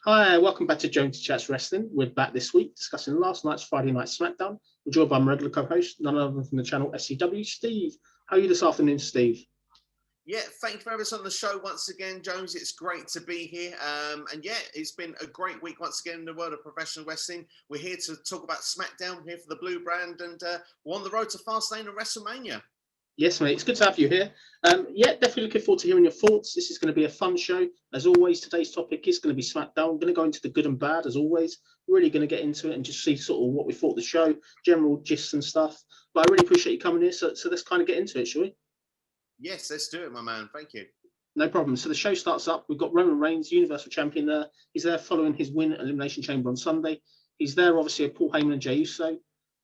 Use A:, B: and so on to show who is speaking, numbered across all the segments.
A: Hi, welcome back to Jonesy Chats Wrestling. We're back this week discussing last night's Friday Night Smackdown. We're joined by my regular co-host, none other than from the channel SCW, Steve. How are you this afternoon, Steve?
B: Yeah, thank you for having us on the show once again, Jones. It's great to be here. And yeah, it's been a great week once again in the world of professional wrestling. We're here to talk about Smackdown, we're here for the Blue Brand, and we're on the road to Fastlane and WrestleMania.
A: Yes, mate. It's good to have you here. Yeah, definitely looking forward to hearing your thoughts. This is going to be a fun show. As always, today's topic is going to be Smackdown. We're going to go into the good and bad, as always. We're really going to get into it and just see sort of what we thought of the show, general gists and stuff. But I really appreciate you coming here. So let's kind of get into it, shall we?
B: Yes, let's do it, my man. Thank you.
A: No problem. So the show starts up. We've got Roman Reigns, Universal Champion there. He's there following his win at Elimination Chamber on Sunday. He's there, obviously, with Paul Heyman and Jey Uso.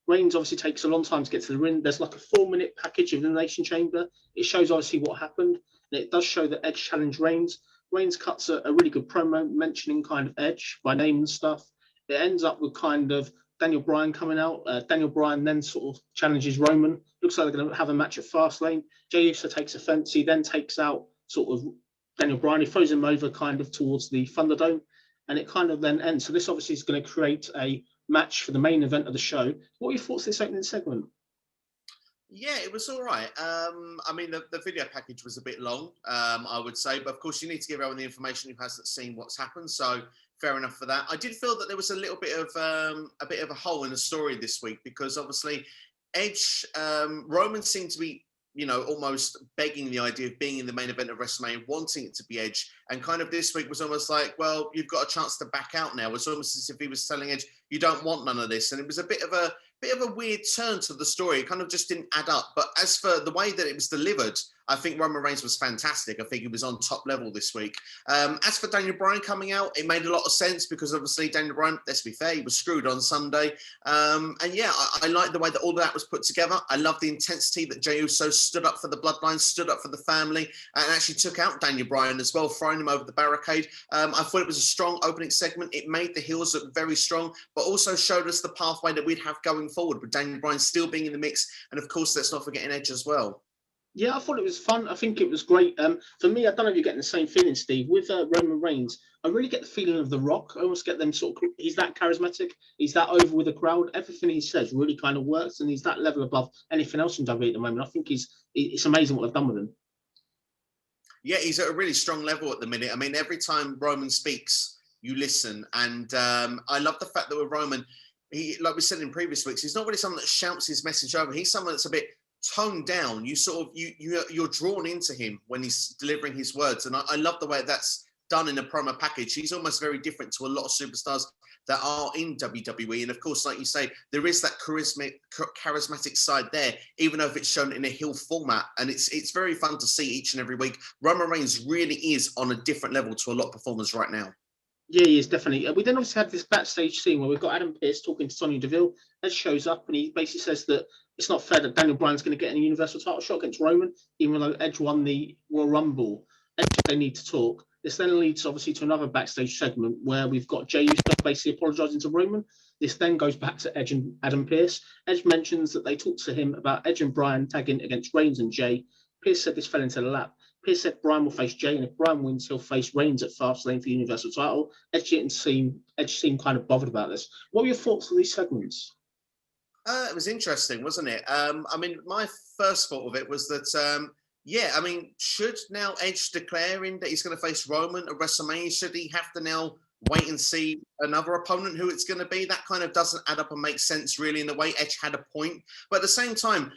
A: Reigns obviously takes a long time to get to the ring. There's like a 4-minute package of Elimination Chamber. It shows obviously what happened. And it does show that Edge challenged Reigns. Reigns cuts a really good promo mentioning kind of Edge by name and stuff. It ends up with kind of Daniel Bryan coming out. Daniel Bryan then sort of challenges Roman. Looks like they're going to have a match at Fastlane. Jey Uso takes offense. He then takes out sort of Daniel Bryan. He throws him over kind of towards the Thunderdome. And it kind of then ends. So this obviously is going to create a match for the main event of the show. What are your thoughts on this opening segment?
B: Yeah, it was all right. I mean, the video package was a bit long, I would say. But of course, you need to give everyone the information who hasn't seen what's happened. So fair enough for that. I did feel that there was a little bit of a hole in the story this week because obviously Edge, Roman seemed to be, you know, almost begging the idea of being in the main event of WrestleMania, wanting it to be Edge. And kind of this week was almost like, well, you've got a chance to back out now. It's almost as if he was telling Edge, you don't want none of this. And it was a bit of a weird turn to the story. It kind of just didn't add up. But as for the way that it was delivered, I think Roman Reigns was fantastic. I think he was on top level this week. As for Daniel Bryan coming out, it made a lot of sense because obviously Daniel Bryan, let's be fair, he was screwed on Sunday. And yeah, I like the way that all of that was put together. I love the intensity that Jey Uso stood up for the bloodline, stood up for the family, and actually took out Daniel Bryan as well, throwing him over the barricade. I thought it was a strong opening segment. It made the heels look very strong, but also showed us the pathway that we'd have going forward with Daniel Bryan still being in the mix. And of course, let's not forget an Edge as well.
A: Yeah, I thought it was fun. I think it was great. For me, I don't know if you're getting the same feeling, Steve. With Roman Reigns, I really get the feeling of The Rock. I almost get them sort of, he's that charismatic. He's that over with the crowd. Everything he says really kind of works, and he's that level above anything else in WWE at the moment. I think it's amazing what they've done with him.
B: Yeah, he's at a really strong level at the minute. I mean, every time Roman speaks, you listen. And I love the fact that with Roman, he, like we said in previous weeks, he's not really someone that shouts his message over. He's someone that's a bit toned down. You sort of you're drawn into him when he's delivering his words, and I love the way that's done in a promo package. He's almost very different to a lot of superstars that are in WWE, and of course, like you say, there is that charismatic side there, even though if it's shown in a heel format, and it's very fun to see each and every week. Roman Reigns really is on a different level to a lot of performers right now.
A: Yeah, he is definitely. We then obviously had this backstage scene where we've got Adam Pearce talking to Sonya Deville. Edge shows up and he basically says that it's not fair that Daniel Bryan's going to get a Universal title shot against Roman, even though Edge won the Royal Rumble. Edge, they need to talk. This then leads obviously to another backstage segment where we've got Jey Uso basically apologising to Roman. This then goes back to Edge and Adam Pearce. Edge mentions that they talked to him about Edge and Bryan tagging against Reigns and Jey. Pearce said this fell into the lap. Pearce said Bryan will face Jey, and if Bryan wins, he'll face Reigns at Fastlane for the Universal title. Edge seemed kind of bothered about this. What were your thoughts on these segments?
B: It was interesting, wasn't it? I mean, my first thought of it was that, yeah, I mean, should now Edge declaring that he's going to face Roman at WrestleMania, should he have to now wait and see another opponent who it's going to be? That kind of doesn't add up and make sense, really, in the way Edge had a point. But at the same time,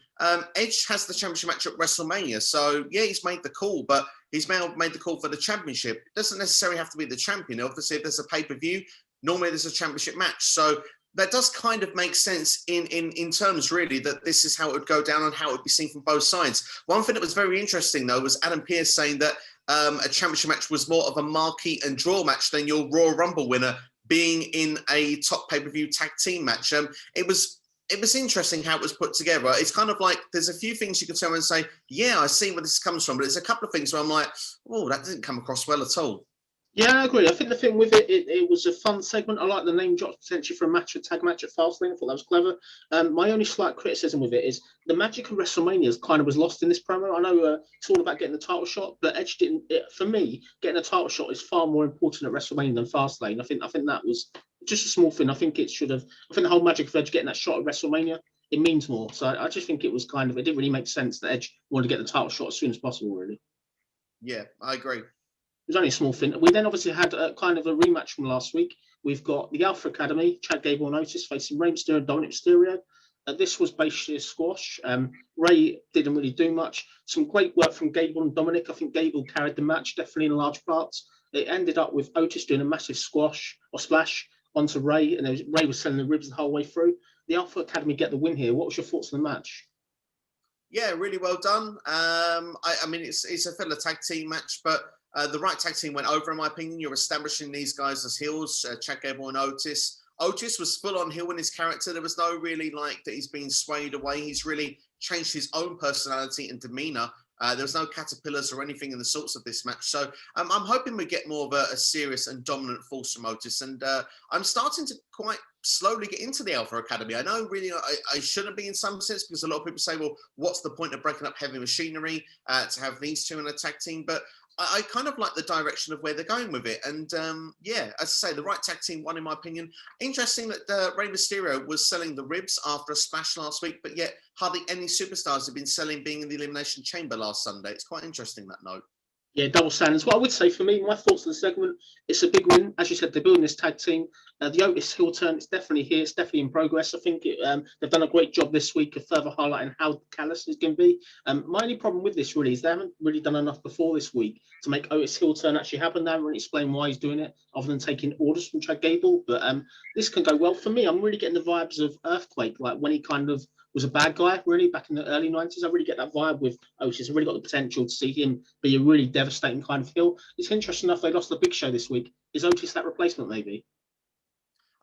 B: Edge has the championship match at WrestleMania. So, yeah, he's made the call, but he's made the call for the championship. It doesn't necessarily have to be the champion. Obviously, if there's a pay-per-view, normally there's a championship match. So that does kind of make sense in terms, really, that this is how it would go down and how it would be seen from both sides. One thing that was very interesting, though, was Adam Pearce saying that a championship match was more of a marquee and draw match than your Royal Rumble winner being in a top pay-per-view tag team match. It was it was interesting how it was put together. It's kind of like there's a few things you can tell and say, yeah, I see where this comes from, but there's a couple of things where I'm like, oh, that didn't come across well at all.
A: Yeah, I agree. I think the thing with it was a fun segment. I like the name drop potentially for a tag match at Fastlane. I thought that was clever. My only slight criticism with it is the magic of WrestleMania kind of was lost in this promo. I know it's all about getting the title shot, but Edge didn't. For me, getting a title shot is far more important at WrestleMania than Fastlane. I think that was just a small thing. I think it should have. I think the whole magic of Edge getting that shot at WrestleMania, it means more. So I just think it was kind of. It didn't really make sense that Edge wanted to get the title shot as soon as possible. Really.
B: Yeah, I agree.
A: It was only a small thing. We then obviously had a kind of a rematch from last week. We've got the Alpha Academy, Chad Gable and Otis facing Rey Mysterio and Dominic Mysterio. This was basically a squash. Rey didn't really do much. Some great work from Gable and Dominic. I think Gable carried the match, definitely in large parts. It ended up with Otis doing a massive squash or splash onto Rey, and Rey was selling the ribs the whole way through. The Alpha Academy get the win here. What was your thoughts on the match?
B: Yeah, really well done. I mean, it's a filler tag team match, but the right tag team went over, in my opinion. You're establishing these guys as heels, Chad Gable and Otis. Otis was full on heel in his character. There was no really like that he's been swayed away. He's really changed his own personality and demeanor. There was no caterpillars or anything in the sorts of this match. So I'm hoping we get more of a serious and dominant force from Otis. And I'm starting to quite slowly get into the Alpha Academy. I know really I shouldn't be in some sense, because a lot of people say, well, what's the point of breaking up heavy machinery to have these two in a tag team? But I kind of like the direction of where they're going with it. And yeah, as I say, the right tag team won, in my opinion. Interesting that Rey Mysterio was selling the ribs after a splash last week, but yet hardly any superstars have been selling being in the Elimination Chamber last Sunday. It's quite interesting, that note.
A: Yeah, double standards. What I would say for me, my thoughts on the segment, it's a big win. As you said, they're building this tag team. The Otis heel turn, it's definitely here. It's definitely in progress. I think they've done a great job this week of further highlighting how callous is going to be. My only problem with this really is they haven't really done enough before this week to make Otis heel turn actually happen. They haven't really explained why he's doing it other than taking orders from Chad Gable. But this can go well for me. I'm really getting the vibes of Earthquake, like when he kind of was a bad guy, really, back in the early 90s. I really get that vibe with Otis. I really got the potential to see him be a really devastating kind of heel. It's interesting enough they lost the Big Show this week. Is Otis that replacement, maybe?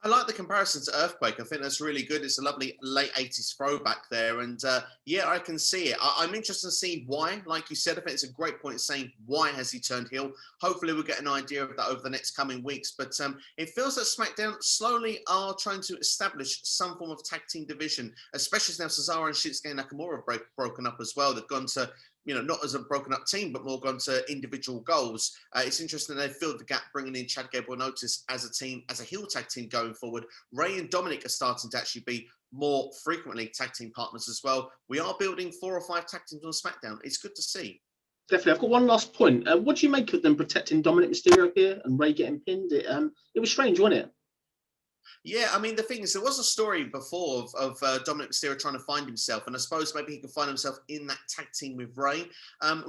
B: I like the comparison to Earthquake. I think that's really good. It's a lovely late 80s throwback there. And yeah, I can see it. I'm interested to see why. Like you said, I think it's a great point saying, why has he turned heel? Hopefully we'll get an idea of that over the next coming weeks. But it feels that SmackDown slowly are trying to establish some form of tag team division, especially now Cesaro and Shinsuke Nakamura have broken up as well. They've gone to, you know, not as a broken up team, but more gone to individual goals. It's interesting they filled the gap, bringing in Chad Gable and Otis as a team, as a heel tag team going forward. Rey and Dominic are starting to actually be more frequently tag team partners as well. We are building 4 or 5 tag teams on SmackDown. It's good to see.
A: Definitely. I've got one last point. What do you make of them protecting Dominic Mysterio here and Rey getting pinned? It was strange, wasn't it?
B: Yeah, I mean, the thing is, there was a story before of Dominic Mysterio trying to find himself, and I suppose maybe he could find himself in that tag team with Rey.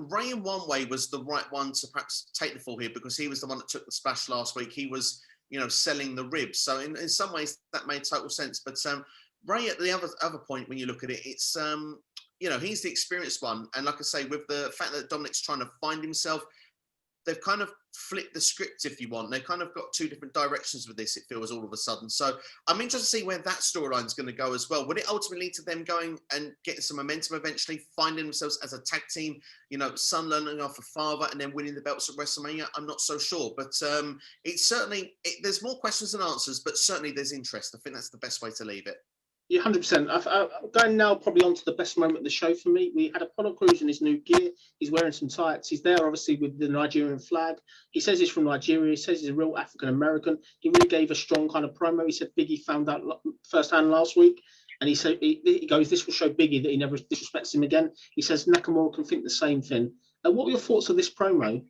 B: Rey, in one way, was the right one to perhaps take the fall here, because he was the one that took the splash last week. He was, you know, selling the ribs. So in some ways, that made total sense. But Rey, at the other point, when you look at it, it's, you know, he's the experienced one. And like I say, with the fact that Dominic's trying to find himself, they've kind of flipped the script, if you want. They've kind of got 2 different directions with this, it feels, all of a sudden. So I'm interested to see where that storyline is going to go as well. Would it ultimately lead to them going and getting some momentum eventually, finding themselves as a tag team, you know, son learning off a father and then winning the belts at WrestleMania? I'm not so sure. But it's certainly, there's more questions than answers, but certainly there's interest. I think that's the best way to leave it.
A: Yeah, 100%. I'm going now probably on to the best moment of the show for me. We had Apollo Crews in his new gear. He's wearing some tights. He's there, obviously, with the Nigerian flag. He says he's from Nigeria. He says he's a real African-American. He really gave a strong kind of promo. He said Biggie found out firsthand last week. And he said, he goes, this will show Biggie that he never disrespects him again. He says Nakamura can think the same thing. What were your thoughts of this promo?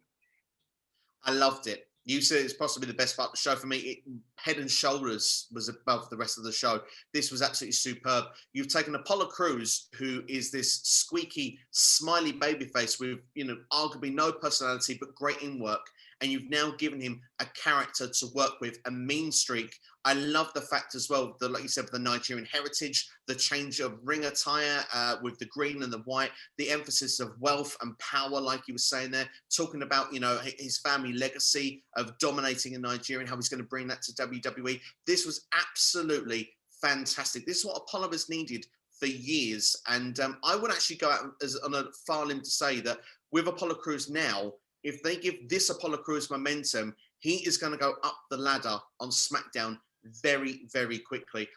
B: I loved it. You said it's possibly the best part of the show for me. Head and shoulders was above the rest of the show. This was absolutely superb. You've taken Apollo Crews, who is this squeaky, smiley babyface with, you know, arguably no personality, but great in work. And you've now given him a character to work with, a mean streak. I love the fact as well that, like you said, with the Nigerian heritage, the change of ring attire with the green and the white, the emphasis of wealth and power, like you were saying there, talking about, you know, his family legacy of dominating in Nigeria and how he's going to bring that to WWE. This was absolutely fantastic. This is what Apollo has needed for years. And I would actually go out on a far limb to say that with Apollo Crews now, if they give this Apollo Crews momentum, he is going to go up the ladder on SmackDown very, very quickly.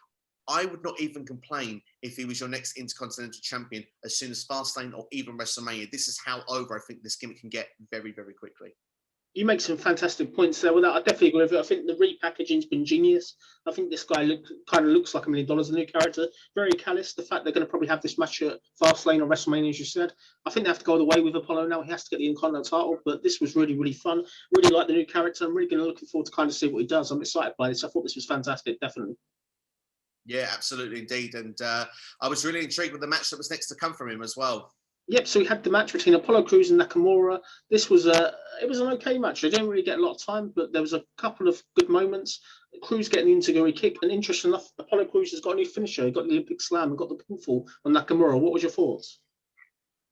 B: I would not even complain if he was your next Intercontinental Champion as soon as Fastlane or even WrestleMania. This is how over I think this gimmick can get very, very quickly.
A: You make some fantastic points there. With that, I definitely agree with it. I think the repackaging's been genius. I think this guy kind of looks like $1 million, a new character. Very callous. The fact they're going to probably have this match at Fastlane or WrestleMania, as you said. I think they have to go all the way with Apollo now. He has to get the Intercontinental title, but this was really, really fun. Really like the new character. I'm really looking forward to kind of see what he does. I'm excited by this. I thought this was fantastic, definitely.
B: Yeah, absolutely, indeed. And I was really intrigued with the match that was next to come from him as well.
A: Yep, so we had the match between Apollo Crews and Nakamura. This was it was an okay match. They didn't really get a lot of time, but there was a couple of good moments. Crews getting the Enziguri kick, and interesting enough, Apollo Crews has got a new finisher. He got the Olympic Slam and got the pinfall on Nakamura. What was your thoughts?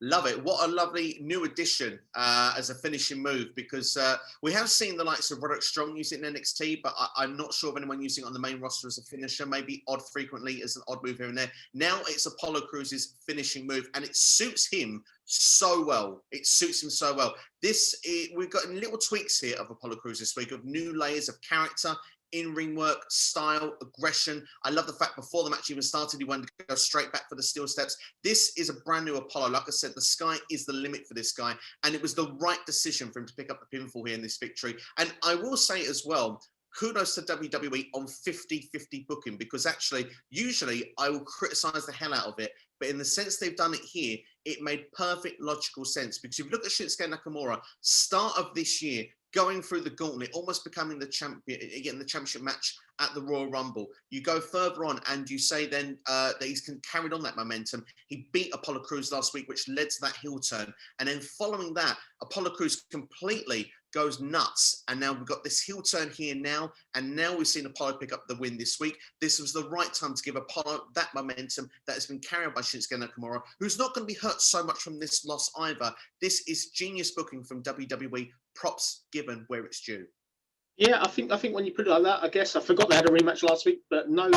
B: Love it. What a lovely new addition as a finishing move, because we have seen the likes of Roderick Strong use it in NXT, but I'm not sure of anyone using it on the main roster as a finisher, maybe odd frequently as an odd move here and there. Now it's Apollo Crews' finishing move, and it suits him so well. It suits him so well. We've got little tweaks here of Apollo Crews this week of new layers of character, in-ring work, style, aggression. I love the fact before the match even started, he wanted to go straight back for the steel steps. This is a brand new Apollo. Like I said, the sky is the limit for this guy. And it was the right decision for him to pick up the pinfall here in this victory. And I will say as well, kudos to WWE on 50-50 booking, because actually, usually I will criticize the hell out of it. But in the sense they've done it here, it made perfect logical sense. Because if you look at Shinsuke Nakamura, start of this year, going through the gauntlet, almost becoming the champion, getting the championship match at the Royal Rumble. You go further on and you say then that he's carried on that momentum. He beat Apollo Crews last week, which led to that heel turn. And then following that, Apollo Crews completely goes nuts. And now we've got this heel turn here now. And now we've seen Apollo pick up the win this week. This was the right time to give Apollo that momentum that has been carried by Shinsuke Nakamura, who's not going to be hurt so much from this loss either. This is genius booking from WWE. Props given where it's due.
A: Yeah, I think when you put it like that, I guess I forgot they had a rematch last week, but no,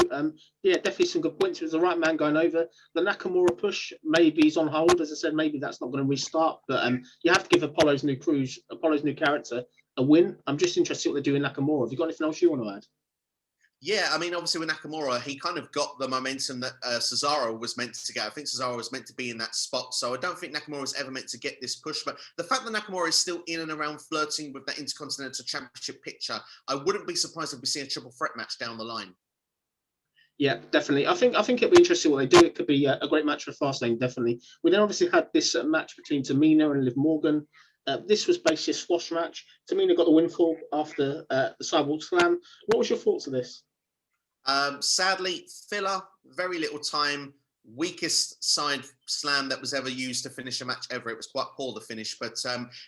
A: yeah, definitely some good points. It was the right man going over. The Nakamura push, maybe he's on hold, as I said, maybe that's not going to restart, but you have to give Apollo's new character a win. I'm just interested what they do in Nakamura. Have you got anything else you want to add?
B: Yeah, I mean, obviously with Nakamura, he kind of got the momentum that Cesaro was meant to get. I think Cesaro was meant to be in that spot. So I don't think Nakamura was ever meant to get this push. But the fact that Nakamura is still in and around flirting with that Intercontinental Championship picture, I wouldn't be surprised if we see a triple threat match down the line.
A: Yeah, definitely. I think it'll be interesting what they do. It could be a great match for Fastlane, definitely. We then obviously had this match between Tamina and Liv Morgan. This was basically a squash match. Tamina got the windfall after the Cyborg Slam. What was your thoughts of this?
B: Sadly, filler, very little time, weakest side slam that was ever used to finish a match ever. It was quite poor, the finish. But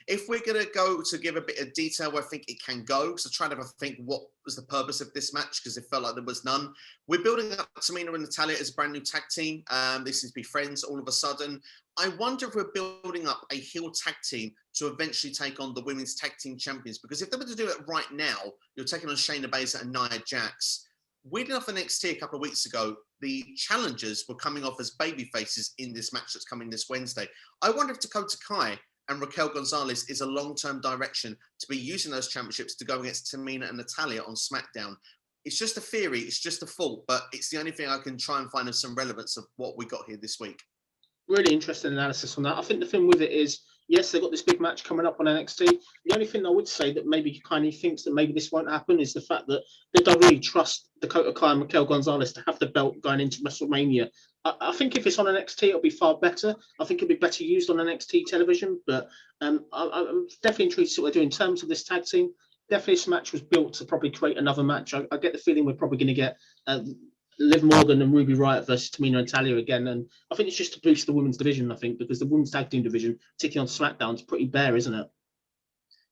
B: if we're going to go to give a bit of detail where I think it can go, so trying to think what was the purpose of this match, because it felt like there was none. We're building up Tamina and Natalya as a brand new tag team. They seem to be friends all of a sudden. I wonder if we're building up a heel tag team to eventually take on the women's tag team champions, because if they were to do it right now, you're taking on Shayna Baszler and Nia Jax. Weirdly enough, NXT a couple of weeks ago, the challengers were coming off as baby faces in this match that's coming this Wednesday. I wonder if Dakota Kai and Raquel Gonzalez is a long-term direction to be using those championships to go against Tamina and Natalya on SmackDown. It's just a theory, it's just a thought, but it's the only thing I can try and find of some relevance of what we got here this week.
A: Really interesting analysis on that. I think the thing with it is, yes, they've got this big match coming up on NXT. The only thing I would say that maybe kind of thinks that maybe this won't happen is the fact that they don't really trust Dakota Kai and Raquel Gonzalez to have the belt going into WrestleMania. I think if it's on NXT, it'll be far better. I think it'll be better used on NXT television, but I'm definitely intrigued to see what they do in terms of this tag team. Definitely this match was built to probably create another match. I get the feeling we're probably going to get Liv Morgan and Ruby Riott versus Tamina and Talia again. And I think it's just to boost the women's division, I think, because the women's tag team division, particularly on SmackDown, is pretty bare, isn't it?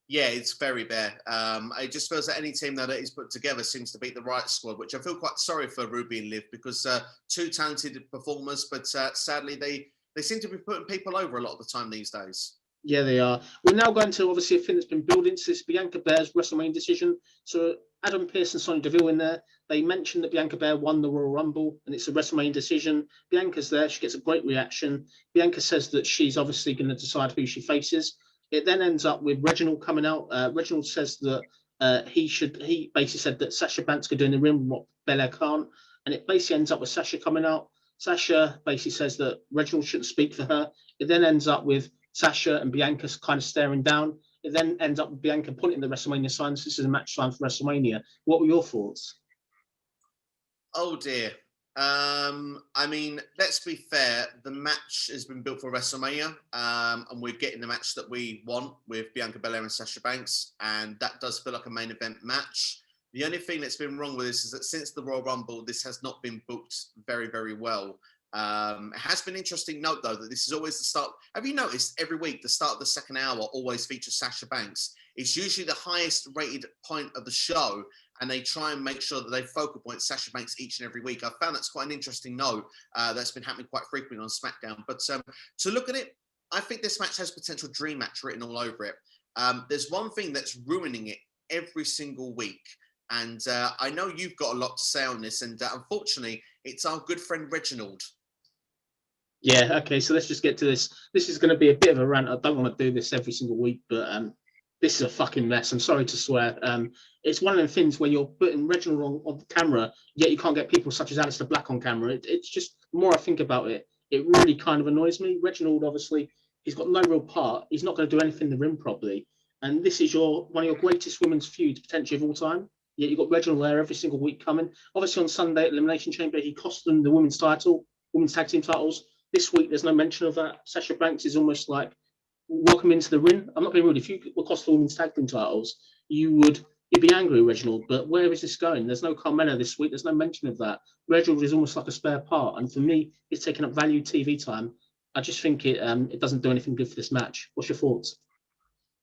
B: Yeah, it's very bare. It just feels that any team that is put together seems to beat the right squad, which I feel quite sorry for Ruby and Liv, because two talented performers, but sadly they seem to be putting people over a lot of the time these days.
A: Yeah, they are. We're now going to obviously a thing that's been building to this Bianca Belair's WrestleMania decision. So Adam Pearce and Sonya Deville in there. They mentioned that Bianca Belair won the Royal Rumble and it's a WrestleMania decision. Bianca's there. She gets a great reaction. Bianca says that she's obviously going to decide who she faces. It then ends up with Reginald coming out. Reginald says that he basically said that Sasha Banks could do in the ring what Belair can't. And it basically ends up with Sasha coming out. Sasha basically says that Reginald shouldn't speak for her. It then ends up with Sasha and Bianca kind of staring down. It then ends up with Bianca pointing the WrestleMania signs. This is a match sign for WrestleMania. What were your thoughts?
B: Oh dear. I mean, let's be fair. The match has been built for WrestleMania, and we're getting the match that we want with Bianca Belair and Sasha Banks, and that does feel like a main event match. The only thing that's been wrong with this is that since the Royal Rumble, this has not been booked very, very well. It has been an interesting note, though, that this is always the start. Have you noticed every week the start of the second hour always features Sasha Banks? It's usually the highest rated point of the show, and they try and make sure that they focal point Sasha Banks each and every week. I found that's quite an interesting note that's been happening quite frequently on SmackDown. But to look at it, I think this match has potential dream match written all over it. There's one thing that's ruining it every single week. And I know you've got a lot to say on this, and unfortunately, it's our good friend Reginald.
A: Yeah, okay, so let's just get to this. This is going to be a bit of a rant. I don't want to do this every single week, but this is a fucking mess. I'm sorry to swear. It's one of them things where you're putting Reginald on the camera, yet you can't get people such as Alistair Black on camera. It's just, the more I think about it, it really kind of annoys me. Reginald, obviously, he's got no real part. He's not going to do anything in the ring properly. And this is one of your greatest women's feuds, potentially, of all time. Yet you've got Reginald there every single week coming. Obviously, on Sunday at Elimination Chamber, he cost them the women's tag team titles. This week, there's no mention of that. Sasha Banks is almost like, welcome into the ring. I'm not being rude. If you were cost the women's tag team titles, you'd be angry, Reginald. But where is this going? There's no Carmella this week. There's no mention of that. Reginald is almost like a spare part. And for me, it's taking up valued TV time. I just think it doesn't do anything good for this match. What's your thoughts?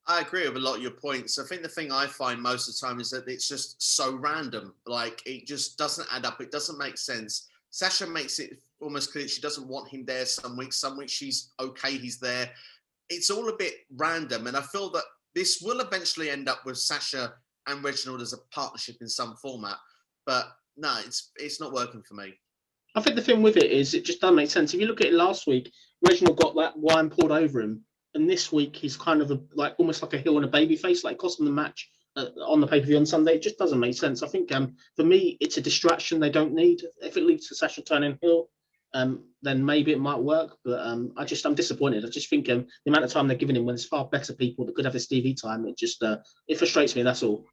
B: I agree with a lot of your points. I think the thing I find most of the time is that it's just so random. Like, it just doesn't add up. It doesn't make sense. Sasha makes it almost clear she doesn't want him there some weeks. Some weeks she's okay, he's there. It's all a bit random. And I feel that this will eventually end up with Sasha and Reginald as a partnership in some format. But no, it's not working for me.
A: I think the thing with it is it just doesn't make sense. If you look at it last week, Reginald got that wine poured over him. And this week he's kind of almost like a heel and a baby face, like cost them the match on the pay-per-view on Sunday. It just doesn't make sense. I think for me, it's a distraction they don't need. If it leads to Sasha turning heel, then maybe it might work. But I'm disappointed. I just think the amount of time they're giving him when there's far better people that could have this TV time, it frustrates me. That's all.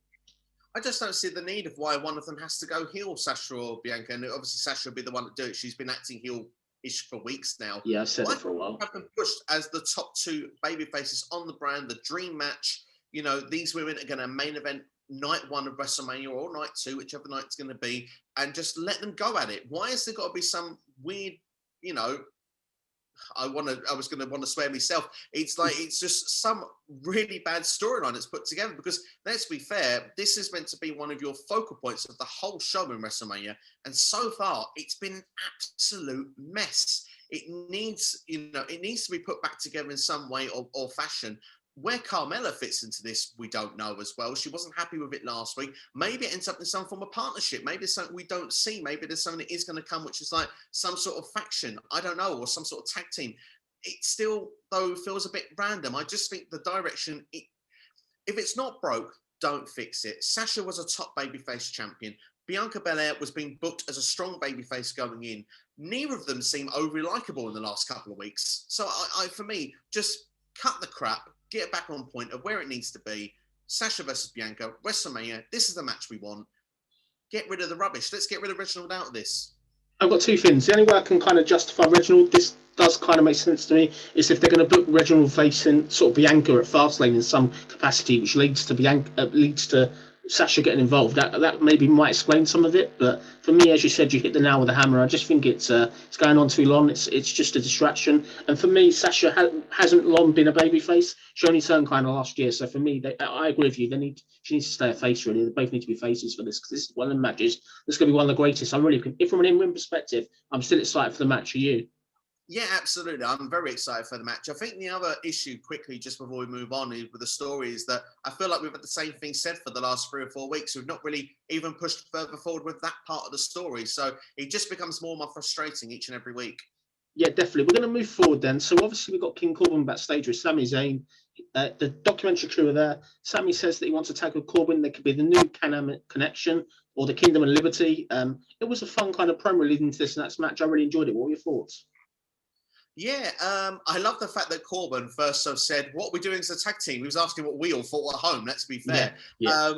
B: I just don't see the need of why one of them has to go heel, Sasha or Bianca. And obviously Sasha will be the one to do it. She's been acting heel-ish for weeks now.
A: Yeah, I've said it for a while.
B: Have been pushed as the top two baby faces on the brand, the dream match. You know, these women are going to main event night one of WrestleMania or night two, whichever night it's going to be, and just let them go at it. Why has there got to be some weird, I was going to want to swear myself. It's like, it's just some really bad storyline that's put together, because let's be fair, this is meant to be one of your focal points of the whole show in WrestleMania. And so far it's been an absolute mess. It needs to be put back together in some way or fashion. Where Carmella fits into this, we don't know as well. She wasn't happy with it last week. Maybe it ends up in some form of partnership. Maybe there's something we don't see. Maybe there's something that is going to come, which is like some sort of faction. I don't know, or some sort of tag team. It still, though, feels a bit random. I just think the direction, if it's not broke, don't fix it. Sasha was a top babyface champion. Bianca Belair was being booked as a strong babyface going in. Neither of them seem overly likable in the last couple of weeks. So for me, just cut the crap. Get it back on point of where it needs to be. Sasha versus Bianca, WrestleMania. This is the match we want. Get rid of the rubbish. Let's get rid of Reginald out of this.
A: I've got two things. The only way I can kind of justify Reginald, this does kind of make sense to me, is if they're going to book Reginald facing sort of Bianca at Fastlane in some capacity, which leads to Sasha getting involved. That maybe might explain some of it. But for me, as you said, you hit the nail with a hammer. I just think it's going on too long. It's just a distraction. And for me, Sasha hasn't long been a babyface. She only turned kind of last year. So for me, I agree with you. She needs to stay a face, really. They both need to be faces for this, because this is one of the matches that's going to be one of the greatest. If from an in-ring perspective, I'm still excited for the match. Are you?
B: Yeah, absolutely. I'm very excited for the match. I think the other issue, quickly, just before we move on, with the story is that I feel like we've had the same thing said for the last 3 or 4 weeks. We've not really even pushed further forward with that part of the story. So it just becomes more and more frustrating each and every week.
A: Yeah, definitely. We're going to move forward then. So obviously we've got King Corbin backstage with Sami Zayn. The documentary crew are there. Sami says that he wants to tag with Corbin. There could be the new Can-Am Connection or the Kingdom of Liberty. It was a fun kind of promo leading to this next match. I really enjoyed it. What were your thoughts?
B: Yeah, I love the fact that Corbin first said, "What are we doing as a tag team?" He was asking what we all thought at home. Let's be fair. Yeah,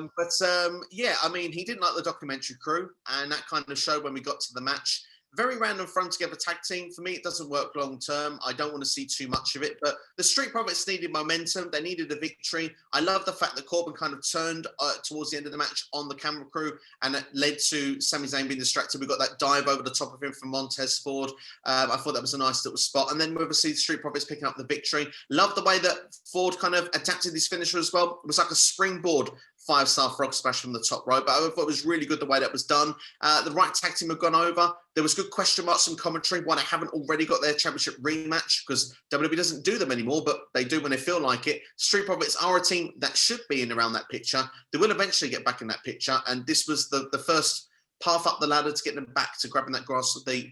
B: I mean, he didn't like the documentary crew, and that kind of showed when we got to the match. Very random thrown together tag team. For me, it doesn't work long term. I don't want to see too much of it. But the Street Profits needed momentum. They needed a victory. I love the fact that Corbin kind of turned towards the end of the match on the camera crew, and it led to Sami Zayn being distracted. We got that dive over the top of him from Montez Ford. I thought that was a nice little spot. And then we obviously the Street Profits picking up the victory. Love the way that Ford kind of adapted his finisher as well. It was like a springboard 5-star frog splash from the top rope. But I thought it was really good the way that was done. The right tag team have gone over. There was good question marks from commentary why they haven't already got their championship rematch, because WWE doesn't do them anymore, but they do when they feel like it. Street Profits are a team that should be in around that picture. They will eventually get back in that picture, and this was the first path up the ladder to get them back to grabbing that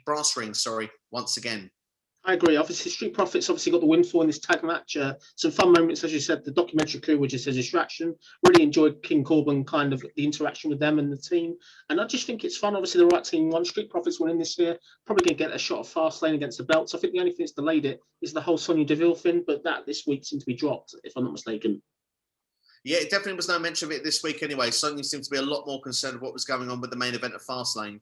B: brass ring, once again.
A: I agree. Obviously, Street Profits obviously got the win for in this tag match. Some fun moments, as you said. The documentary crew were just a distraction. Really enjoyed King Corbin, kind of the interaction with them and the team. And I just think it's fun. Obviously, the right team won. Street Profits winning this year. Probably going to get a shot of Fastlane against the belts. I think the only thing that's delayed it is the whole Sonya Deville thing, but that this week seemed to be dropped, if I'm not mistaken.
B: Yeah, it definitely was no mention of it this week anyway. Sonya seemed to be a lot more concerned with what was going on with the main event of Fastlane.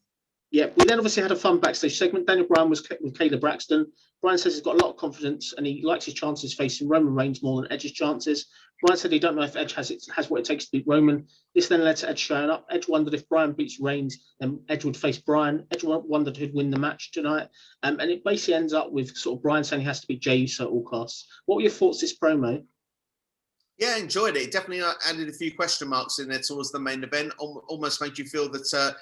A: Yeah, we then obviously had a fun backstage segment. Daniel Bryan was with Kayla Braxton. Bryan says he's got a lot of confidence and he likes his chances facing Roman Reigns more than Edge's chances. Bryan said he don't know if Edge has what it takes to beat Roman. This then led to Edge showing up. Edge wondered if Bryan beats Reigns, then Edge would face Bryan. Edge wondered who'd win the match tonight. And it basically ends up with sort of Bryan saying he has to beat Jey Uso at all costs. What were your thoughts this promo?
B: Yeah, enjoyed it. It definitely added a few question marks in there towards the main event. Almost made you feel that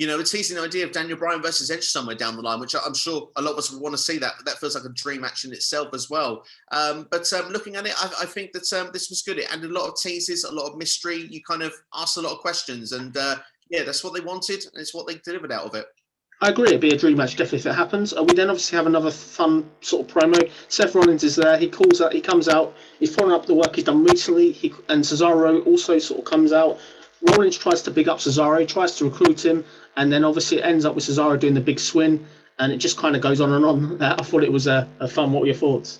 B: it's teasing the idea of Daniel Bryan versus Edge somewhere down the line, which I'm sure a lot of us would want to see that. But that feels like a dream match in itself as well. But looking at it, I think that this was good. It added a lot of teases, a lot of mystery. You kind of asked a lot of questions. And yeah, that's what they wanted. And it's what they delivered out of it.
A: I agree, it'd be a dream match definitely if it happens. We then obviously have another fun sort of promo. Seth Rollins is there. He comes out. He's following up the work he's done recently. And Cesaro also sort of comes out. Rollins tries to big up Cesaro, tries to recruit him, and then obviously it ends up with Cesaro doing the big swing, and it just kind of goes on and on. I thought it was a fun. What were your thoughts?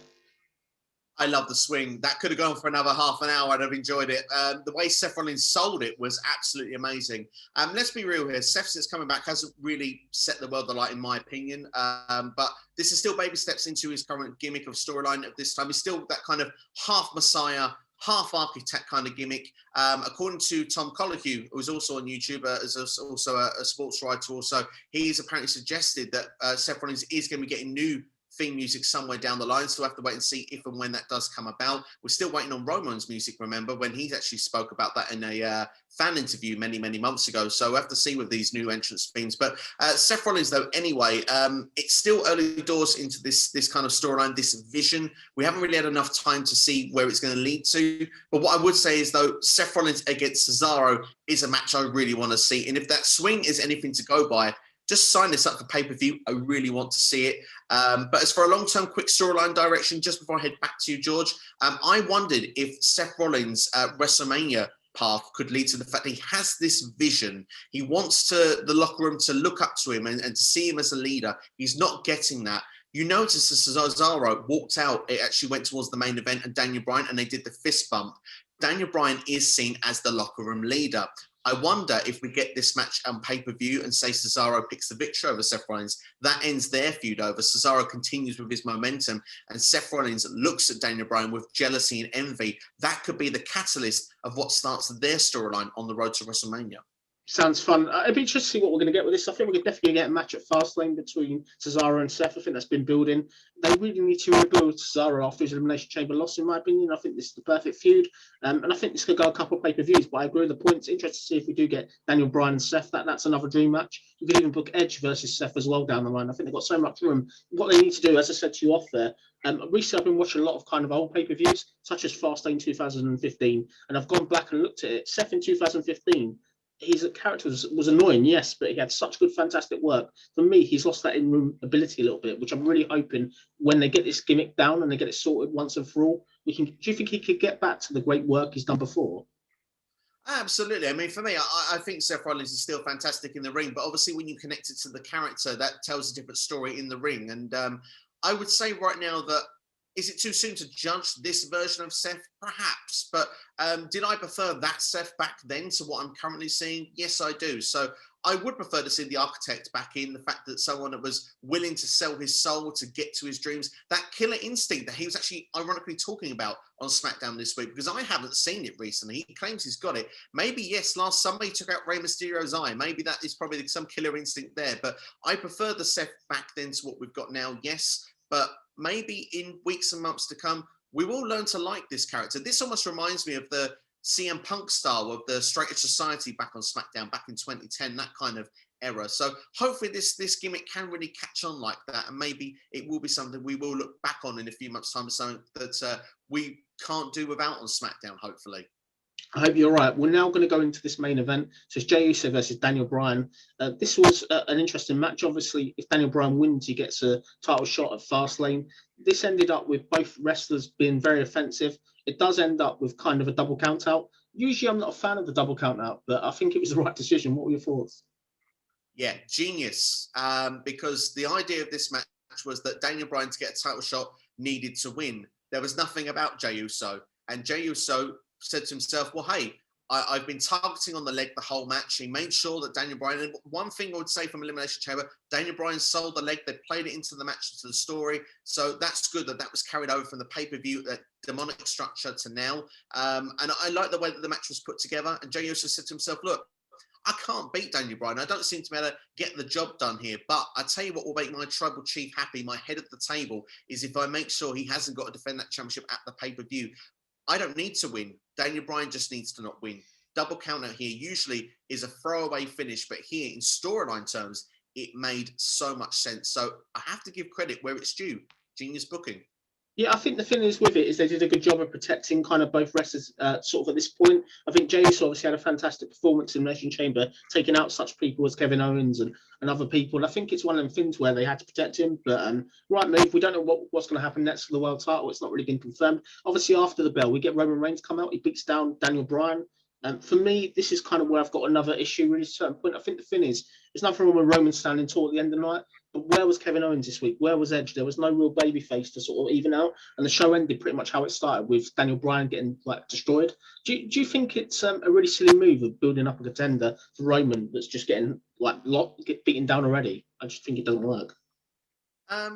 B: I love the swing. That could have gone for another half an hour. I'd have enjoyed it. The way Seth Rollins sold it was absolutely amazing. Let's be real here. Seth, since coming back, hasn't really set the world alight, in my opinion. But this is still baby steps into his current gimmick of storyline at this time. He's still that kind of half Messiah, half architect kind of gimmick. According to Tom Colohue, who's also on YouTube, is also a sports writer also, he's apparently suggested that Seth Rollins is going to be getting new theme music somewhere down the line, so we'll have to wait and see if and when that does come about. We're still waiting on Roman's music, remember, when he actually spoke about that in a fan interview many months ago, so we'll have to see with these new entrance themes. But Seth Rollins, though, anyway, it's still early doors into this kind of storyline, this vision. We haven't really had enough time to see where it's going to lead to, but what I would say is, though, Seth Rollins against Cesaro is a match I really want to see, and if that swing is anything to go by, just sign this up for pay-per-view. I really want to see it. But as for a long-term quick storyline direction, just before I head back to you, George, I wondered if Seth Rollins' WrestleMania path could lead to the fact that he has this vision. He wants the locker room to look up to him and to see him as a leader. He's not getting that. You notice as Cesaro walked out, it actually went towards the main event and Daniel Bryan, and they did the fist bump. Daniel Bryan is seen as the locker room leader. I wonder if we get this match on pay-per-view and say Cesaro picks the victory over Seth Rollins, that ends their feud over. Cesaro continues with his momentum and Seth Rollins looks at Daniel Bryan with jealousy and envy. That could be the catalyst of what starts their storyline on the road to WrestleMania.
A: Sounds fun. It'd be interesting to see what we're going to get with this. I think we're definitely going to get a match at Fastlane between Cesaro and Seth. I think that's been building. They really need to rebuild Cesaro after his Elimination Chamber loss, in my opinion. I think this is the perfect feud. And I think this could go a couple of pay-per-views, but I agree with the points. Interested to see if we do get Daniel Bryan and Seth. That's another dream match. You could even book Edge versus Seth as well down the line. I think they've got so much room. What they need to do, as I said to you off there, recently I've been watching a lot of kind of old pay-per-views, such as Fastlane 2015, and I've gone back and looked at it. Seth in 2015, his character was annoying, yes, but he had such good, fantastic work. For me, he's lost that in-room ability a little bit, which I'm really hoping when they get this gimmick down and they get it sorted once and for all, we can. Do you think he could get back to the great work he's done before?
B: Absolutely. I mean, for me, I think Seth Rollins is still fantastic in the ring, but obviously when you connect it to the character, that tells a different story in the ring. And I would say right now that, is it too soon to judge this version of Seth? Perhaps. But did I prefer that Seth back then to what I'm currently seeing? Yes, I do. So I would prefer to see the architect back in, the fact that someone that was willing to sell his soul to get to his dreams, that killer instinct that he was actually ironically talking about on SmackDown this week, because I haven't seen it recently. He claims he's got it. Maybe, yes, last summer he took out Rey Mysterio's eye. Maybe that is probably some killer instinct there. But I prefer the Seth back then to what we've got now, yes. But maybe in weeks and months to come, we will learn to like this character. This almost reminds me of the CM Punk style of the Straight Edge Society back on SmackDown back in 2010, that kind of era. So hopefully this gimmick can really catch on like that, and maybe it will be something we will look back on in a few months' time, something that we can't do without on SmackDown, hopefully.
A: I hope you're right. We're now going to go into this main event. So it's Jey Uso versus Daniel Bryan. This was an interesting match. Obviously, if Daniel Bryan wins, he gets a title shot at Fastlane. This ended up with both wrestlers being very offensive. It does end up with kind of a double count out. Usually, I'm not a fan of the double count out, but I think it was the right decision. What were your thoughts?
B: Yeah, genius. Because the idea of this match was that Daniel Bryan, to get a title shot, needed to win. There was nothing about Jey Uso. And Jey Uso said to himself, well, hey, I've been targeting on the leg the whole match. He made sure that Daniel Bryan, and one thing I would say from Elimination Chamber, Daniel Bryan sold the leg. They played it into the match, into the story. So that's good that was carried over from the pay-per-view, that demonic structure to now. And I like the way that the match was put together. And Jey Uso said to himself, look, I can't beat Daniel Bryan. I don't seem to be able to get the job done here. But I tell you what will make my tribal chief happy, my head of the table, is if I make sure he hasn't got to defend that championship at the pay-per-view. I don't need to win. Daniel Bryan just needs to not win. Double count out here usually is a throwaway finish, but here in storyline terms, it made so much sense. So I have to give credit where it's due. Genius booking.
A: Yeah, I think the thing is with it is they did a good job of protecting kind of both wrestlers sort of at this point. I think Jey obviously had a fantastic performance in Elimination Chamber, taking out such people as Kevin Owens and other people. And I think it's one of them things where they had to protect him. But right move, we don't know what's going to happen next for the world title. It's not really been confirmed. Obviously, after the bell, we get Roman Reigns come out. He beats down Daniel Bryan. For me, this is kind of where I've got another issue really at a certain point. I think the thing is, there's nothing wrong with Roman standing tall at the end of the night. But where was Kevin Owens this week? Where was Edge? There was no real baby face to sort of even out. And the show ended pretty much how it started, with Daniel Bryan getting like destroyed. Do you think it's a really silly move of building up a contender for Roman that's just getting like beaten down already? I just think it doesn't work.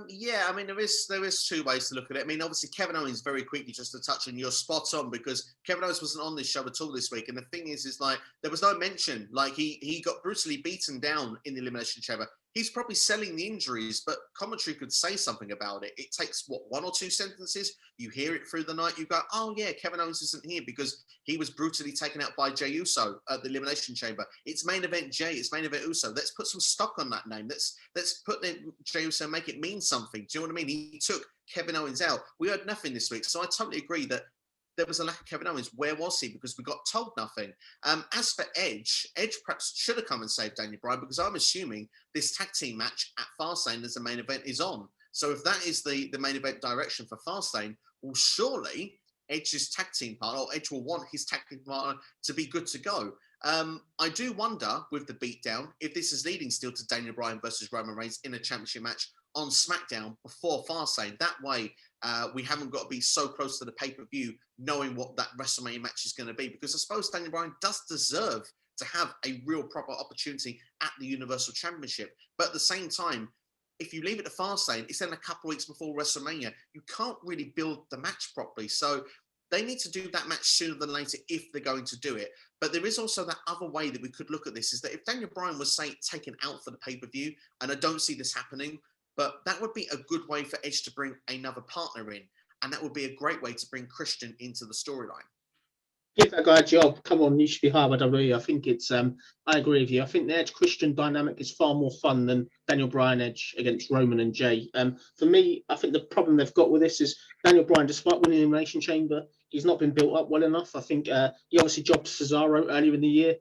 B: Yeah, I mean, there is two ways to look at it. I mean, obviously, Kevin Owens, very quickly, just to touch on, you're spot on, because Kevin Owens wasn't on this show at all this week. And the thing is like, there was no mention. Like, he got brutally beaten down in the Elimination Chamber. He's probably selling the injuries, but commentary could say something about it. It takes, what, one or two sentences? You hear it through the night, you go, oh, yeah, Kevin Owens isn't here because he was brutally taken out by Jey Uso at the Elimination Chamber. It's main event Jey, it's main event Uso. Let's put some stock on that name. Let's put the Jey Uso, make it mean something. Do you know what I mean? He took Kevin Owens out. We heard nothing this week. So I totally agree that there was a lack of Kevin Owens. Where was he? Because we got told nothing. As for Edge perhaps should have come and saved Daniel Bryan, because I'm assuming this tag team match at Fastlane as the main event is on. So if that is the main event direction for Fastlane, well, surely Edge's tag team partner, or Edge will want his tag team partner to be good to go. I do wonder, with the beatdown, if this is leading still to Daniel Bryan versus Roman Reigns in a championship match on SmackDown before Fastlane. That way, we haven't got to be so close to the pay-per-view knowing what that WrestleMania match is going to be, because I suppose Daniel Bryan does deserve to have a real proper opportunity at the Universal Championship. But at the same time, if you leave it to Fastlane, it's then a couple of weeks before WrestleMania. You can't really build the match properly. So they need to do that match sooner than later if they're going to do it. But there is also that other way that we could look at this, is that if Daniel Bryan was, say, taken out for the pay-per-view, and I don't see this happening, but that would be a good way for Edge to bring another partner in. And that would be a great way to bring Christian into the storyline.
A: Give that guy a job. Come on, you should be hired by WWE. I think it's, I agree with you. I think the Edge Christian dynamic is far more fun than Daniel Bryan Edge against Roman and Jay. For me, I think the problem they've got with this is Daniel Bryan, despite winning the Elimination Chamber, he's not been built up well enough. I think he obviously jobbed Cesaro earlier in the year,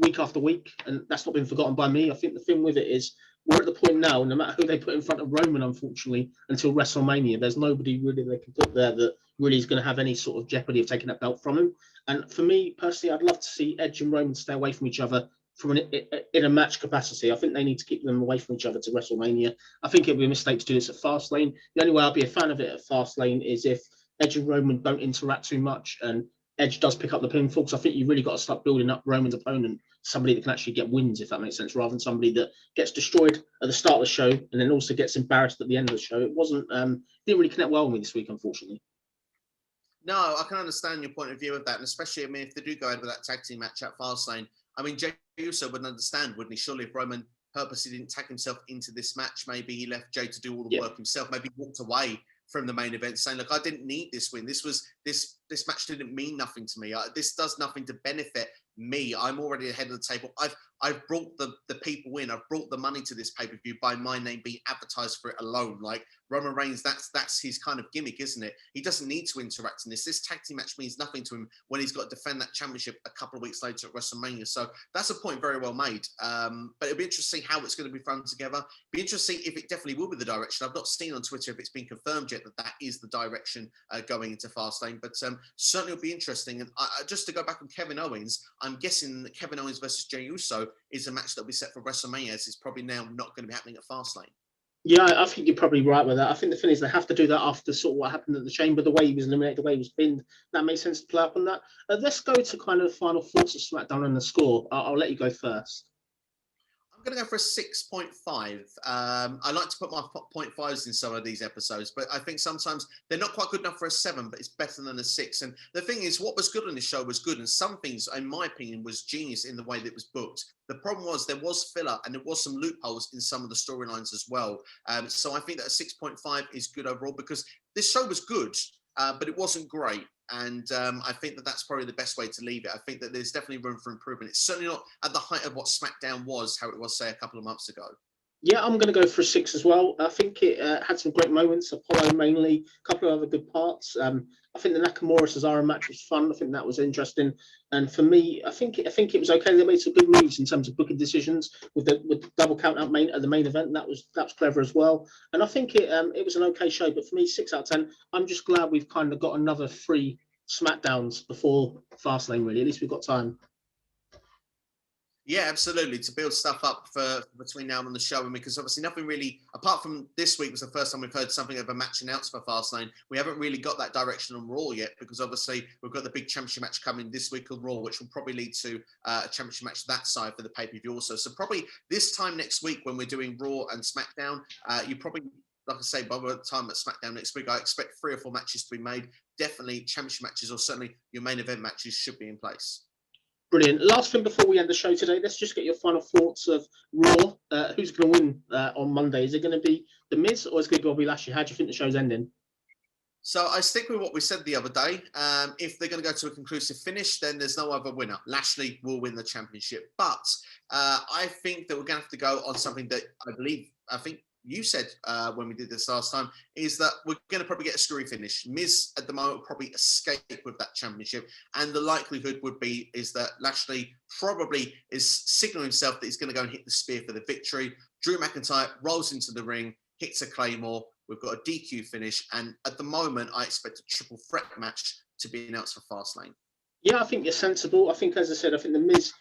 A: week after week, and that's not been forgotten by me. I think the thing with it is we're at the point now, no matter who they put in front of Roman, unfortunately, until WrestleMania, there's nobody really they can put there that really is going to have any sort of jeopardy of taking that belt from him. And for me, personally, I'd love to see Edge and Roman stay away from each other in a match capacity. I think they need to keep them away from each other to WrestleMania. I think it would be a mistake to do this at Fastlane. The only way I'll be a fan of it at Fastlane is if Edge and Roman don't interact too much and Edge does pick up the pinfall. So I think you really got to start building up Roman's opponent, somebody that can actually get wins, if that makes sense, rather than somebody that gets destroyed at the start of the show and then also gets embarrassed at the end of the show. It wasn't, didn't really connect well with me this week, unfortunately.
B: No, I can understand your point of view of that, and especially, I mean, if they do go ahead with that tag team match at Fastlane, I mean, Jey Uso wouldn't understand, wouldn't he? Surely if Roman purposely didn't tag himself into this match, maybe he left Jey to do all the work himself, maybe walked away from the main event saying, look, I didn't need this win. This match didn't mean nothing to me. This does nothing to benefit me. I'm already ahead of the table. I've brought the people in. I've brought the money to this pay-per-view by my name being advertised for it alone. Like Roman Reigns, that's his kind of gimmick, isn't it? He doesn't need to interact in this. This tag team match means nothing to him when he's got to defend that championship a couple of weeks later at WrestleMania. So that's a point very well made. But it'll be interesting how it's going to be thrown together. Be interesting if it definitely will be the direction. I've not seen on Twitter if it's been confirmed yet that is the direction going into Fastlane. But certainly it'll be interesting. And just to go back on Kevin Owens, I'm guessing that Kevin Owens versus Jey Uso is a match that'll be set for WrestleMania, as it's probably now not going to be happening at Fastlane.
A: Yeah, I think you're probably right with that. I think the thing is they have to do that after sort of what happened at the Chamber, the way he was eliminated, the way he was pinned. That makes sense to play up on that. Let's go to kind of final thoughts of SmackDown and the score. I'll let you go first.
B: I'm going to go for a 6.5. I like to put my 0.5s in some of these episodes, but I think sometimes they're not quite good enough for a 7, but it's better than a 6. And the thing is, what was good on this show was good, and some things, in my opinion, was genius in the way that it was booked. The problem was there was filler and there was some loopholes in some of the storylines as well. So I think that a 6.5 is good overall because this show was good, but it wasn't great. And I think that that's probably the best way to leave it. I think that there's definitely room for improvement. It's certainly not at the height of what SmackDown was, how it was, say, a couple of months ago.
A: Yeah, I'm going to go for a 6 as well. I think it had some great moments. Apollo mainly, a couple of other good parts. I think the Nakamura-Cesaro match was fun. I think that was interesting. And for me, I think it was okay. They made some good moves in terms of booking decisions with the double count out at the main event. That was clever as well. And I think it was an okay show. But for me, 6 out of 10. I'm just glad we've kind of got another 3 SmackDowns before Fastlane. Really, at least we've got time.
B: Yeah, absolutely. To build stuff up for between now and the show, and because obviously nothing really, apart from this week was the first time we've heard something of a match announced for Fastlane. We haven't really got that direction on Raw yet, because obviously we've got the big championship match coming this week on Raw, which will probably lead to a championship match that side for the pay-per-view also. So probably this time next week when we're doing Raw and SmackDown, you probably, like I say, by the time at SmackDown next week, I expect 3 or 4 matches to be made. Definitely championship matches, or certainly your main event matches should be in place.
A: Brilliant. Last thing before we end the show today, let's just get your final thoughts of Raw. Who's going to win on Monday? Is it going to be The Miz or is it going to be Bobby Lashley? How do you think the show's ending?
B: So I stick with what we said the other day. If they're going to go to a conclusive finish, then there's no other winner. Lashley will win the championship. But I think that we're going to have to go on something that I think you said when we did this last time, is that we're going to probably get a screwy finish. Miz at the moment will probably escape with that championship, and the likelihood is that Lashley probably is signaling himself that he's going to go and hit the spear for the victory. Drew McIntyre rolls into the ring, hits a Claymore. We've got a DQ finish, and at the moment, I expect a triple threat match to be announced for Fastlane. Yeah,
A: I think you're sensible. I think, as I said, I think the Miz,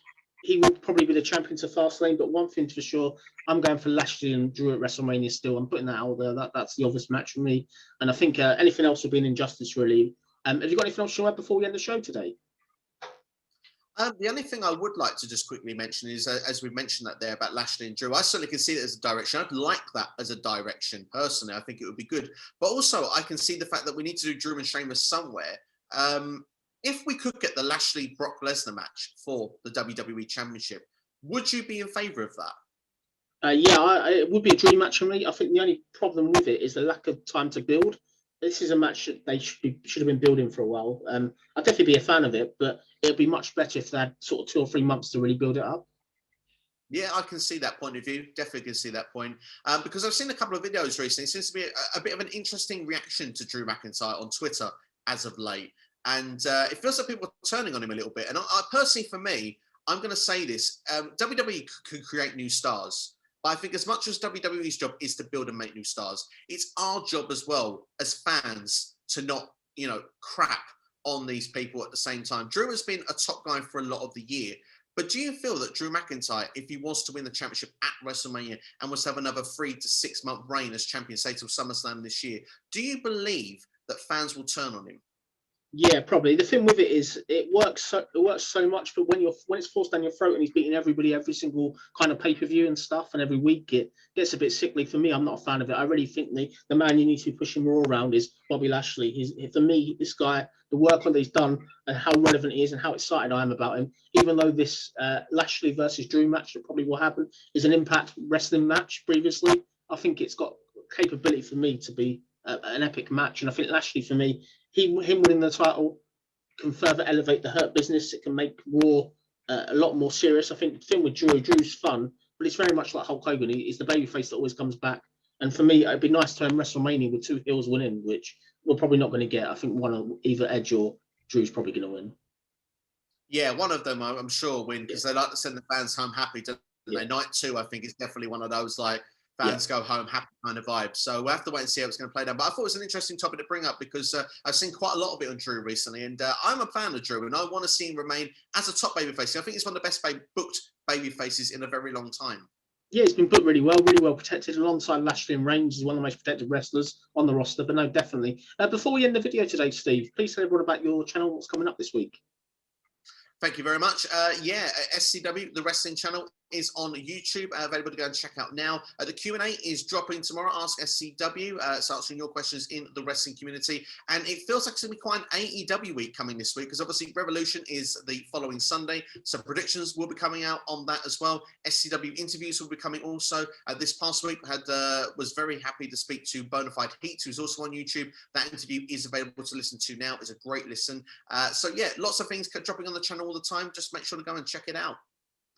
A: he would probably be the champion to Fastlane, but one thing's for sure, I'm going for Lashley and Drew at WrestleMania still. I'm putting that out there. That's the obvious match for me. And I think anything else would be an injustice, really. Have you got anything else you want before we end the show today?
B: The only thing I would like to just quickly mention is, as we mentioned that there about Lashley and Drew, I certainly can see that as a direction. I'd like that as a direction, personally. I think it would be good. But also, I can see the fact that we need to do Drew and Sheamus somewhere. If we could get the Lashley Brock Lesnar match for the WWE Championship, would you be in favour of that?
A: Yeah, it would be a dream match for me. I think the only problem with it is the lack of time to build. This is a match that they should have been building for a while. I'd definitely be a fan of it, but it'd be much better if they had sort of 2 or 3 months to really build it up.
B: Yeah, I can see that point of view. Definitely can see that point. Because I've seen a couple of videos recently. It seems to be a bit of an interesting reaction to Drew McIntyre on Twitter as of late. And it feels like people are turning on him a little bit. And I personally, for me, I'm going to say this. WWE could create new stars. But I think as much as WWE's job is to build and make new stars, it's our job as well as fans to not, crap on these people at the same time. Drew has been a top guy for a lot of the year. But do you feel that Drew McIntyre, if he was to win the championship at WrestleMania and was to have another 3 to 6 month reign as champion, say till SummerSlam this year, do you believe that fans will turn on him?
A: Yeah, probably. The thing with it is it works so much, but when it's forced down your throat and he's beating everybody every single kind of pay-per-view and stuff, and every week it gets a bit sickly. For me, I'm not a fan of it. I really think the man you need to be pushing more around is Bobby Lashley. For me, this guy, the work that he's done and how relevant he is and how excited I am about him, even though this Lashley versus Drew match that probably will happen is an Impact Wrestling match previously, I think it's got capability for me to be an epic match. And I think Lashley, for me, him winning the title can further elevate the Hurt Business. It can make Raw a lot more serious. I think the thing with Drew's fun, but it's very much like Hulk Hogan. He's the babyface that always comes back. And for me, it'd be nice to have WrestleMania with 2 heels winning, which we're probably not going to get. I think one of either Edge or Drew's probably going to win.
B: Yeah, one of them, I'm sure, win, because they like to send the fans home happy, don't they? Night 2, I think, is definitely one of those, like, fans go home happy kind of vibe. So we'll have to wait and see how it's going to play down. But I thought it was an interesting topic to bring up because I've seen quite a lot of it on Drew recently. And I'm a fan of Drew and I want to see him remain as a top babyface. I think he's one of the best booked babyfaces in a very long time.
A: Yeah, he's been booked really well protected alongside Lashley and Reigns. He's one of the most protected wrestlers on the roster. But no, definitely. Before we end the video today, Steve, please tell everyone about your channel, what's coming up this week.
B: Thank you very much. SCW, the wrestling channel, is on YouTube, available to go and check out now. The Q&A is dropping tomorrow. Ask SCW. It's answering your questions in the wrestling community. And it feels like it's going to be quite an AEW week coming this week because obviously Revolution is the following Sunday. So predictions will be coming out on that as well. SCW interviews will be coming also. This past week, was very happy to speak to Bonafide Heat, who's also on YouTube. That interview is available to listen to now. It's a great listen. So yeah, lots of things dropping on the channel all the time. Just make sure to go and check it out.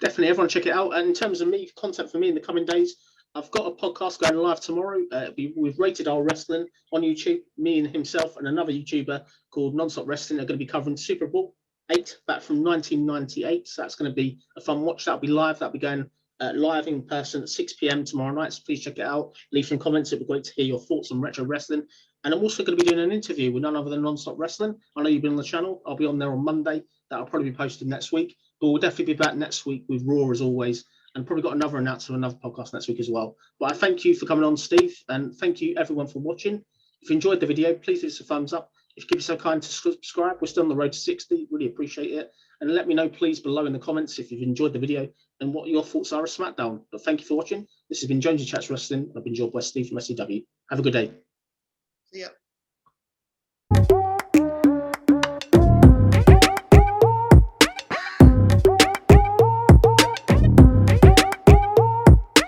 A: Definitely, everyone check it out. And in terms of me, content for me in the coming days, I've got a podcast going live tomorrow. We've Rated R Wrestling on YouTube. Me and himself and another YouTuber called Nonstop Wrestling are going to be covering Super Bowl 8 back from 1998. So that's going to be a fun watch. That'll be live. That'll be going live in person at 6 p.m. tomorrow night. So please check it out. Leave some comments. It'd be great to hear your thoughts on retro wrestling. And I'm also going to be doing an interview with none other than Nonstop Wrestling. I know you've been on the channel. I'll be on there on Monday. That'll probably be posted next week. But we'll definitely be back next week with Raw as always. And probably got another announcement, another podcast next week as well. But I thank you for coming on, Steve. And thank you, everyone, for watching. If you enjoyed the video, please give us a thumbs up. If you give us so kind to subscribe, we're still on the road to 60. Really appreciate it. And let me know, please, below in the comments if you've enjoyed the video and what your thoughts are of SmackDown. But thank you for watching. This has been Jonesy Chats Wrestling. I've been joined by Steve from SCW. Have a good day.
B: See ya.